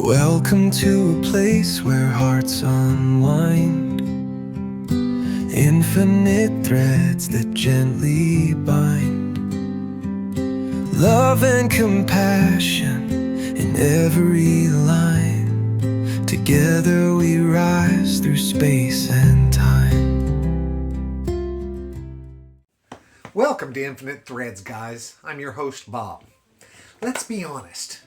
Welcome to a place where hearts unwind, infinite threads that gently bind, love and compassion in every line. Together we rise through space and time. Welcome to Infinite Threads, guys. I'm your host, Bob. Let's be honest.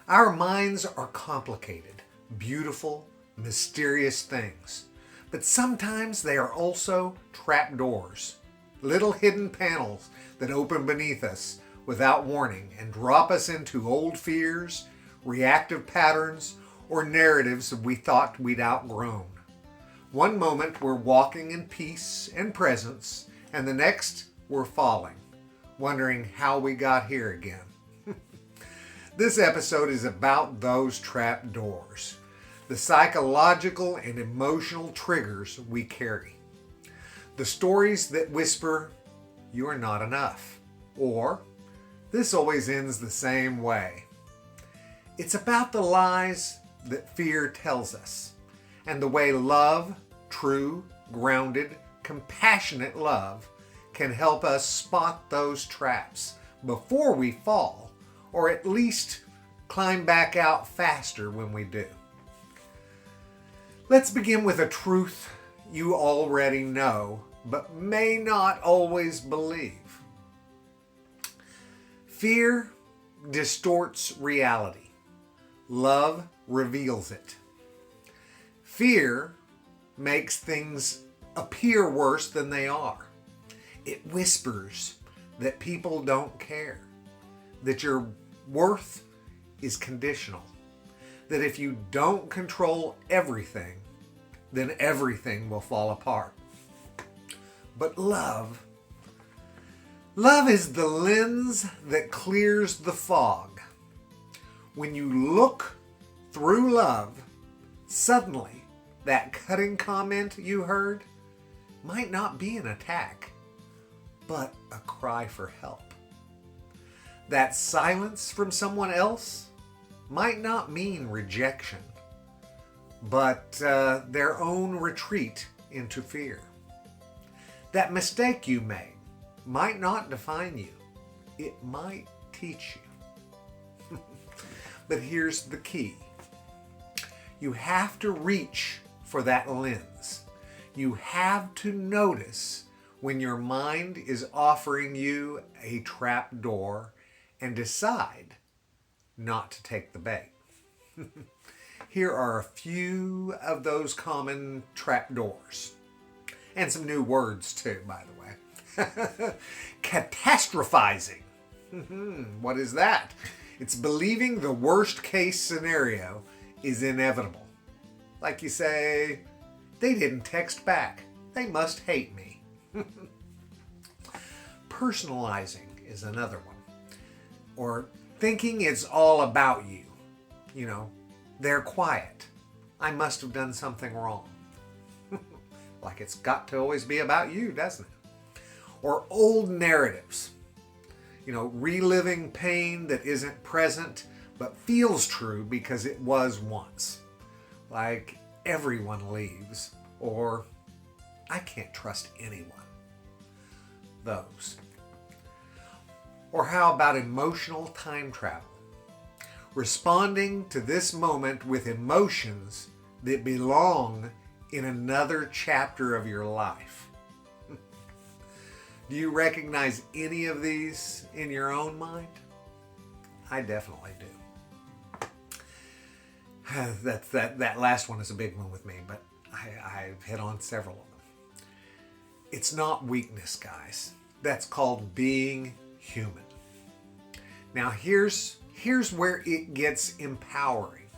Our minds are complicated, beautiful, mysterious things. But sometimes they are also trapdoors, little hidden panels that open beneath us without warning and drop us into old fears, reactive patterns, or narratives that we thought we'd outgrown. One moment we're walking in peace and presence, and the next we're falling, wondering how we got here again. This episode is about those trapdoors, the psychological and emotional triggers we carry. The stories that whisper, "You are not enough," or "This always ends the same way." It's about the lies that fear tells us, and the way love, true, grounded, compassionate love, can help us spot those traps before we fall, or at least climb back out faster when we do. Let's begin with a truth you already know, but may not always believe. Fear distorts reality. Love reveals it. Fear makes things appear worse than they are. It whispers that people don't care, that your worth is conditional, that if you don't control everything, then everything will fall apart. But love is the lens that clears the fog. When you look through love, suddenly that cutting comment you heard might not be an attack, but a cry for help. That silence from someone else might not mean rejection, but their own retreat into fear. That mistake you made might not define you. It might teach you. But here's the key. You have to reach for that lens. You have to notice when your mind is offering you a trapdoor and decide not to take the bait. Here are a few of those common trapdoors. And some new words too, by the way. Catastrophizing. What is that? It's believing the worst case scenario is inevitable. Like you say, "They didn't text back. They must hate me." Personalizing is another one. Or thinking it's all about you. They're quiet. I must have done something wrong. Like it's got to always be about you, doesn't it? Or old narratives. Reliving pain that isn't present but feels true because it was once. Like everyone leaves, or I can't trust anyone. Those. Or how about emotional time travel? Responding to this moment with emotions that belong in another chapter of your life. Do you recognize any of these in your own mind? I definitely do. That last one is a big one with me, but I've hit on several of them. It's not weakness, guys. That's called being human. Now here's where it gets empowering.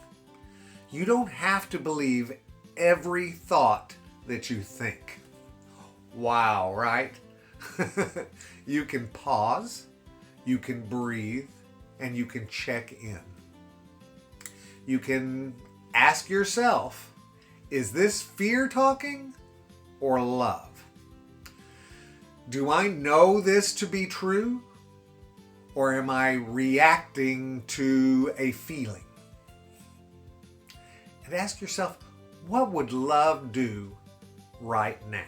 You don't have to believe every thought that you think. Wow, right? You can pause, you can breathe, and you can check in. You can ask yourself, is this fear talking or love? Do I know this to be true? Or am I reacting to a feeling? and ask yourself, what would love do right now?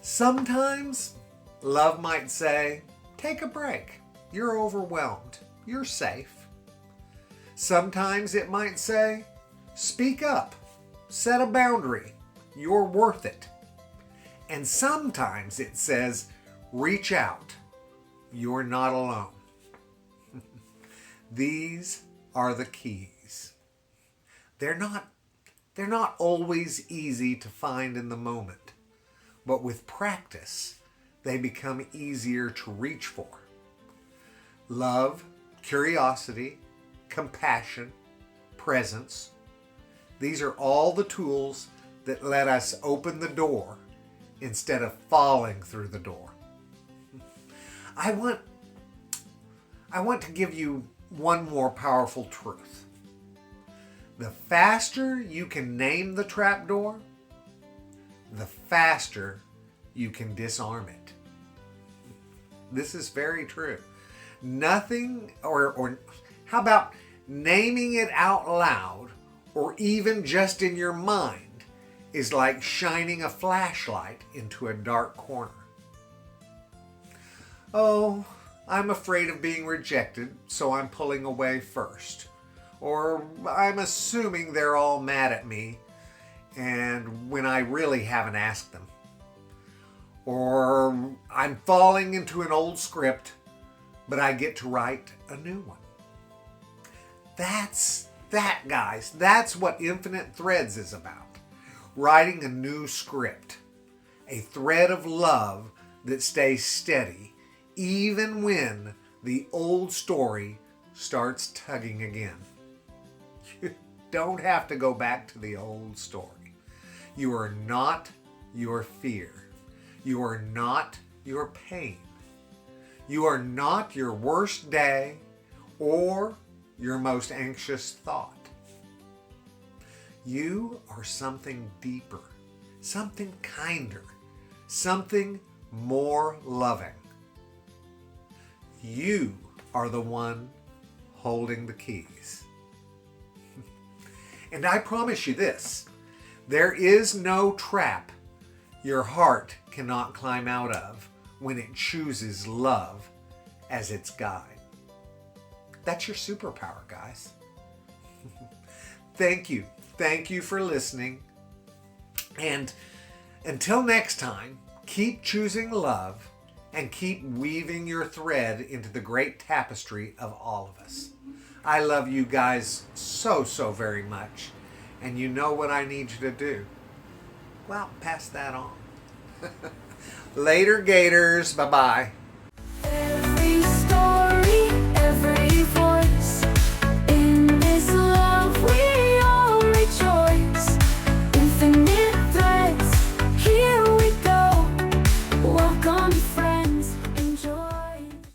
Sometimes love might say, take a break. You're overwhelmed. You're safe. Sometimes it might say, speak up. Set a boundary. You're worth it. And sometimes it says, reach out. You're not alone. These are the keys. They're not always easy to find in the moment, but with practice, they become easier to reach for. Love, curiosity, compassion, presence. These are all the tools that let us open the door instead of falling through the door. I want to give you one more powerful truth. The faster you can name the trapdoor, the faster you can disarm it. This is very true. Nothing, or how about naming it out loud, or even just in your mind, is like shining a flashlight into a dark corner. Oh, I'm afraid of being rejected, so I'm pulling away first. Or I'm assuming they're all mad at me, and when I really haven't asked them. Or I'm falling into an old script, but I get to write a new one. Guys. That's what Infinite Threads is about. Writing a new script. A thread of love that stays steady, even when the old story starts tugging again. You don't have to go back to the old story. You are not your fear. You are not your pain. You are not your worst day or your most anxious thought. You are something deeper, something kinder, something more loving. You are the one holding the keys. And I promise you this, there is no trap your heart cannot climb out of when it chooses love as its guide. That's your superpower, guys. Thank you. Thank you for listening. And until next time, keep choosing love and keep weaving your thread into the great tapestry of all of us. I love you guys so very much. And you know what I need you to do. Well, pass that on. Later, Gators. Bye-bye.